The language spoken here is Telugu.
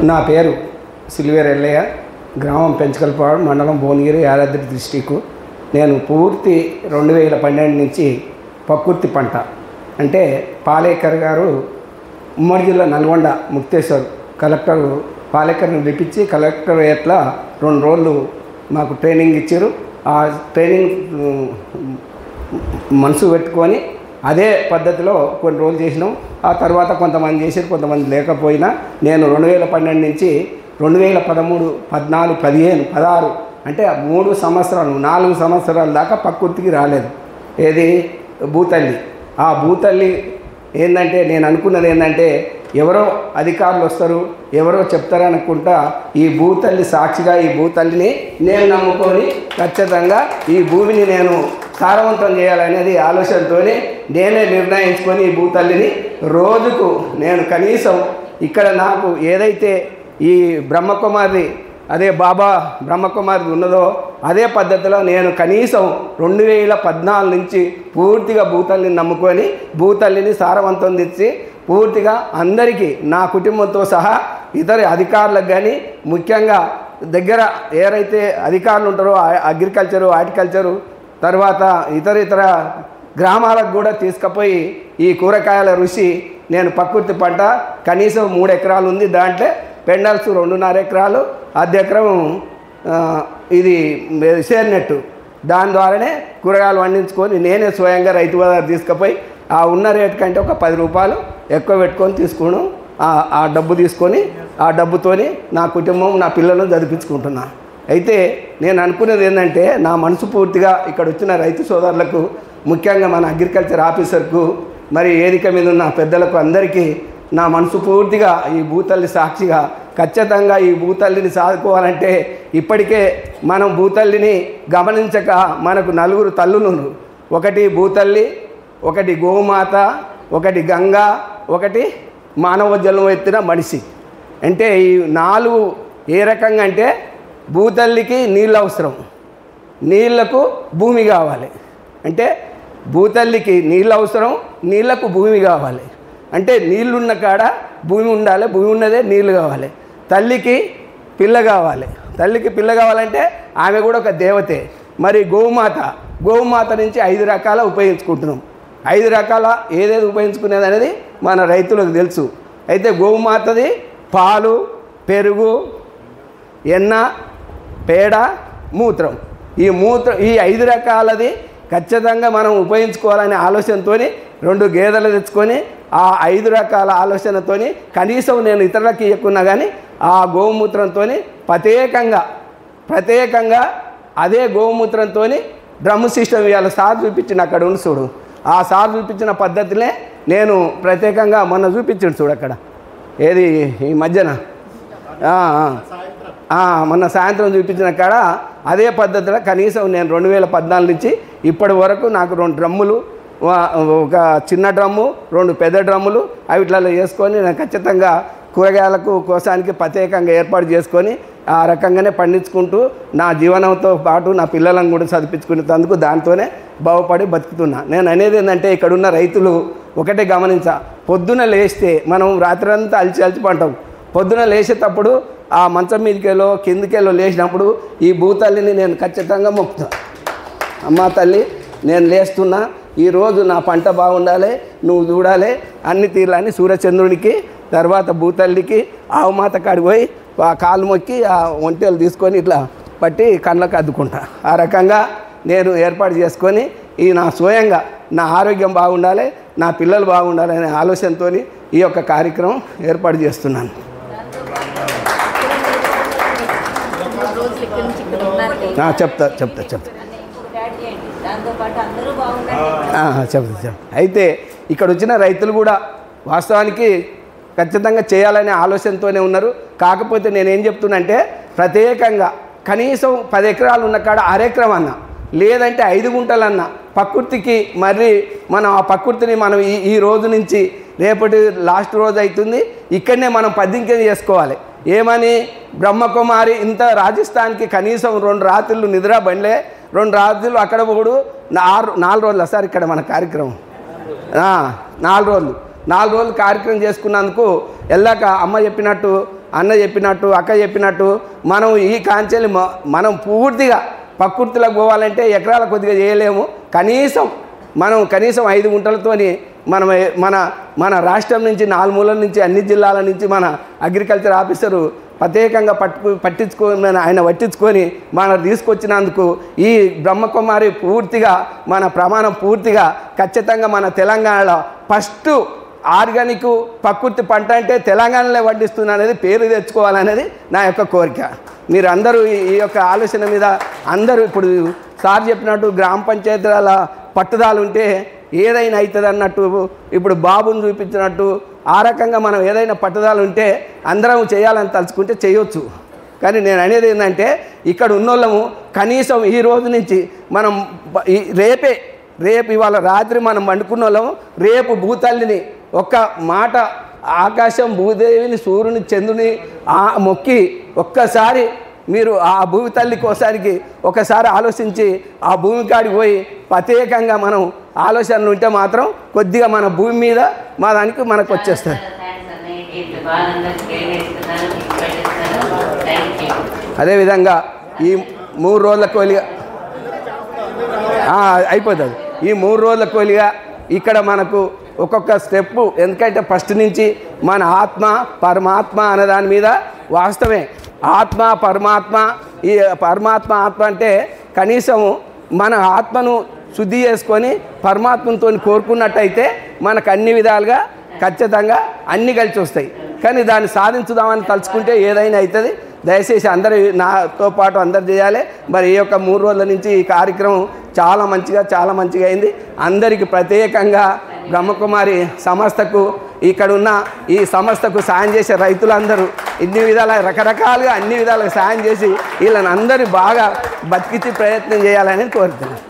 నా పేరు సిల్వేర్ ఎల్లయ్య, గ్రామం పెంచకల్పాడు, మండలం భువనగిరి, యాదాద్రి డిస్టిక్. నేను పూర్తి 2012 నుంచి ప్రకృతి పంట అంటే పాలేకర్ గారు ఉమ్మడి జిల్లా నల్గొండ ముక్తేశ్వర్ కలెక్టర్ పాలేకర్ని పిలిపించి కలెక్టర్ ఎట్లా 2 రోజులు మాకు ట్రైనింగ్ ఇచ్చారు. ఆ ట్రైనింగ్ మనసు పెట్టుకొని అదే పద్ధతిలో కొన్ని రోజులు చేసినాం. ఆ తర్వాత కొంతమంది చేసారు, కొంతమంది లేకపోయినా నేను 2012 నుంచి 2013, 14, 15, 16 అంటే 3 సంవత్సరాలు 4 సంవత్సరాల దాకా ప్రకృతికి రాలేదు. ఏది భూతల్లి. ఆ భూతల్లి ఏంటంటే నేను అనుకున్నది ఏంటంటే ఎవరో అధికారులు వస్తారు, ఎవరో చెప్తారు అనుకుంటా ఈ భూతల్లి సాక్షిగా ఈ భూతల్లిని నేను నమ్ముకొని ఖచ్చితంగా ఈ భూమిని నేను సారవంతం చేయాలనేది ఆలోచనతోనే నేనే నిర్ణయించుకొని ఈ భూతల్లిని రోజుకు నేను కనీసం ఇక్కడ నాకు ఏదైతే ఈ బ్రహ్మకుమారి అదే బాబా బ్రహ్మకుమారి ఉన్నదో అదే పద్ధతిలో నేను కనీసం 2014 నుంచి పూర్తిగా భూతల్లిని నమ్ముకొని భూతల్లిని సారవంతం తెచ్చి పూర్తిగా అందరికీ నా కుటుంబంతో సహా ఇతర అధికారులకు కానీ ముఖ్యంగా దగ్గర ఎవరైతే అధికారులు ఉంటారో అగ్రికల్చరు, హార్టికల్చరు తర్వాత ఇతర గ్రామాలకు కూడా తీసుకుపోయి ఈ కూరగాయల రుచి నేను ప్రకృతి పంట కనీసం 3 ఎకరాలు ఉంది. దాంట్లో పెండల్స్ 2.5 ఎకరాలు, 1/2 ఎకరం ఇది షేర్నెట్టు. దాని ద్వారానే కూరగాయలు పండించుకొని నేనే స్వయంగా రైతు బజార్ తీసుకుపోయి ఆ ఉన్న రేటు కంటే ఒక 10 రూపాయలు ఎక్కువ పెట్టుకొని తీసుకున్నాను. ఆ డబ్బు తీసుకొని ఆ డబ్బుతోని నా కుటుంబం నా పిల్లలను చదివించుకుంటున్నా. అయితే నేను అనుకునేది ఏంటంటే నా మనసు పూర్తిగా ఇక్కడ వచ్చిన రైతు సోదరులకు ముఖ్యంగా మన అగ్రికల్చర్ ఆఫీసర్కు మరి వేదిక మీద ఉన్న పెద్దలకు అందరికీ నా మనసు పూర్తిగా ఈ భూతల్లి సాక్షిగా ఖచ్చితంగా ఈ భూతల్లిని సాదుకోవాలంటే ఇప్పటికే మనం భూతల్లిని గమనించక మనకు 4 తల్లులు, ఒకటి భూతల్లి, ఒకటి గోమాత, ఒకటి గంగా, ఒకటి మానవ జన్మ ఎత్తిన మనిషి. అంటే ఈ 4 ఏ రకంగా అంటే భూతల్లికి నీళ్ళు అవసరం, నీళ్లకు భూమి కావాలి. అంటే భూతల్లికి నీళ్ళు అవసరం, నీళ్లకు భూమి కావాలి. అంటే నీళ్ళున్న కాడ భూమి ఉండాలి, భూమి ఉన్నదే నీళ్ళు కావాలి. తల్లికి పిల్ల కావాలి, తల్లికి పిల్ల కావాలంటే ఆమె కూడా ఒక దేవతే. మరి గోమాత నుంచి 5 రకాల ఉపయోగించుకుంటున్నాం. 5 రకాల ఏదేది ఉపయోగించుకునేది అనేది మన రైతులకు తెలుసు. అయితే గోమాతది పాలు, పెరుగు, ఎన్న, పేడ, మూత్రం. ఈ 5 రకాలది ఖచ్చితంగా మనం ఉపయోగించుకోవాలనే ఆలోచనతో 2 గేదెలు తెచ్చుకొని ఆ 5 రకాల ఆలోచనతో కనీసం నేను ఇతరులకు ఇవ్వకున్నా కానీ ఆ గోమూత్రంతో ప్రత్యేకంగా అదే గోమూత్రంతో డ్రమ్ సిస్టమ్ ఇవాళ సార్ చూపించిన అక్కడ ఉంది చూడు. ఆ సార్ చూపించిన పద్ధతినే నేను ప్రత్యేకంగా మొన్న చూపించాడు చూడు అక్కడ ఏది ఈ మధ్యన మొన్న సాయంత్రం చూపించిన కాడ అదే పద్ధతిలో కనీసం నేను 2014 నుంచి ఇప్పటి వరకు నాకు 2 డ్రమ్ములు, ఒక చిన్న డ్రమ్ము, 2 పెద్ద డ్రమ్ములు అవిట్లలో వేసుకొని నేను ఖచ్చితంగా కూరగాయలకు కోసానికి ప్రత్యేకంగా ఏర్పాటు చేసుకొని ఆ రకంగానే పండించుకుంటూ నా జీవనంతో పాటు నా పిల్లలను కూడా చదివించుకునేందుకు దాంతోనే బాగుపడి బతుకుతున్నా. నేను అనేది ఏంటంటే ఇక్కడున్న రైతులు ఒకటే గమనించా, పొద్దున లేస్తే మనం రాత్రంతా అలిచిపంటాం. పొద్దున లేచేటప్పుడు ఆ మంచం మీదకెళ్ళో కిందికెళ్ళో లేచినప్పుడు ఈ భూతల్లిని నేను ఖచ్చితంగా మొక్కుతా. అమ్మా తల్లి, నేను లేస్తున్నా, ఈరోజు నా పంట బాగుండాలి, నువ్వు చూడాలి, అన్ని తీర్లని సూర్యచంద్రునికి తర్వాత భూతల్లికి ఆవుమాత కాడికి పోయి ఆ కాలు మొక్కి ఆ ఒంటెలు తీసుకొని ఇట్లా పట్టి కళ్ళకు అద్దుకుంటా. ఆ రకంగా నేను ఏర్పాటు చేసుకొని ఈ నా స్వయంగా నా ఆరోగ్యం బాగుండాలి, నా పిల్లలు బాగుండాలి అనే ఆలోచనతో ఈ యొక్క కార్యక్రమం ఏర్పాటు చేస్తున్నాను. చెప్తా అయితే ఇక్కడ వచ్చిన రైతులు కూడా వాస్తవానికి ఖచ్చితంగా చేయాలనే ఆలోచనతోనే ఉన్నారు. కాకపోతే నేనేం చెప్తున్నంటే ప్రత్యేకంగా కనీసం 10 ఎకరాలు ఉన్న కాడ 1/2 ఎకరం అన్న, లేదంటే 5 గుంటలన్నా ప్రకృతికి మరి మనం ఆ ప్రకృతిని మనం ఈ రోజు నుంచి రేపటి లాస్ట్ రోజు అవుతుంది ఇక్కడనే మనం పద్దింకేం చేసుకోవాలి. ఏమని బ్రహ్మకుమారి ఇంత రాజస్థాన్కి కనీసం 2 రాత్రులు నిద్ర బండ్లే, 2 రాత్రులు అక్కడ పోడు, 4 రోజులు సార్ ఇక్కడ మన కార్యక్రమం 4 రోజులు కార్యక్రమం చేసుకున్నందుకు వెళ్ళాక అమ్మ చెప్పినట్టు అన్న చెప్పినట్టు అక్క చెప్పినట్టు మనం ఈ కాంచెలు మనం పూర్తిగా ప్రకృతిలోకి పోవాలంటే ఎకరాల కొద్దిగా చేయలేము. కనీసం 5 గుంటలతోని మనం మన రాష్ట్రం నుంచి 4 మూలల నుంచి అన్ని జిల్లాల నుంచి మన అగ్రికల్చర్ ఆఫీసరు ప్రత్యేకంగా ఆయన పట్టించుకొని మనం తీసుకొచ్చినందుకు ఈ బ్రహ్మకుమారి పూర్తిగా మన ప్రమాణం పూర్తిగా ఖచ్చితంగా మన తెలంగాణలో ఫస్ట్ ఆర్గానిక్ ప్రకృతి పంట అంటే తెలంగాణలో పండిస్తున్నా అనేది పేరు తెచ్చుకోవాలనేది నా యొక్క కోరిక. మీరు అందరూ ఈ యొక్క ఆలోచన మీద అందరూ ఇప్పుడు సార్ చెప్పినట్టు గ్రామ పంచాయతీల పట్టుదల ఉంటే ఏదైనా అవుతుంది అన్నట్టు ఇప్పుడు బాబుని చూపించినట్టు ఆ రకంగా మనం ఏదైనా పట్టుదల ఉంటే అందరం చేయాలని తలుచుకుంటే చేయొచ్చు. కానీ నేను అనేది ఏంటంటే ఇక్కడ ఉన్నోళ్ళము కనీసం ఈ రోజు నుంచి మనం రేపు ఇవాళ రాత్రి మనం వండుకున్న వాళ్ళము రేపు భూతల్లిని ఒక్క మాట ఆకాశం భూదేవిని సూర్యుని చంద్రుని మొక్కి ఒక్కసారి మీరు ఆ భూమి తల్లి కోసానికి ఒకసారి ఆలోచించి ఆ భూమి కాడికి పోయి ప్రత్యేకంగా మనం ఆలోచనలు ఉంటే మాత్రం కొద్దిగా మన భూమి మీద మనకు వచ్చేస్తుంది. అదేవిధంగా ఈ 3 రోజుల కోలిగా అయిపోతుంది. ఈ 3 రోజుల కోలిగా ఇక్కడ మనకు ఒక్కొక్క స్టెప్పు, ఎందుకంటే ఫస్ట్ నుంచి మన ఆత్మ పరమాత్మ అనే దాని మీద వాస్తవమే. ఆత్మ పరమాత్మ, ఈ పరమాత్మ ఆత్మ అంటే కనీసము మన ఆత్మను శుద్ధి చేసుకొని పరమాత్మతో కోరుకున్నట్టయితే మనకు అన్ని విధాలుగా ఖచ్చితంగా అన్నీ కలిసి వస్తాయి. కానీ దాన్ని సాధించుదామని తలుచుకుంటే ఏదైనా అవుతుంది. దయచేసి అందరూ నాతో పాటు అందరు చేయాలి. మరి ఈ యొక్క 3 రోజుల నుంచి ఈ కార్యక్రమం చాలా మంచిగా అయింది. అందరికీ ప్రత్యేకంగా బ్రహ్మకుమారి సంస్థకు ఇక్కడున్న ఈ సంస్థకు సాయం చేసే రైతులందరూ ఇన్ని విధాల రకరకాలుగా అన్ని విధాలుగా సాయం చేసి వీళ్ళని అందరూ బాగా బతికించి ప్రయత్నం చేయాలని కోరుతున్నాను.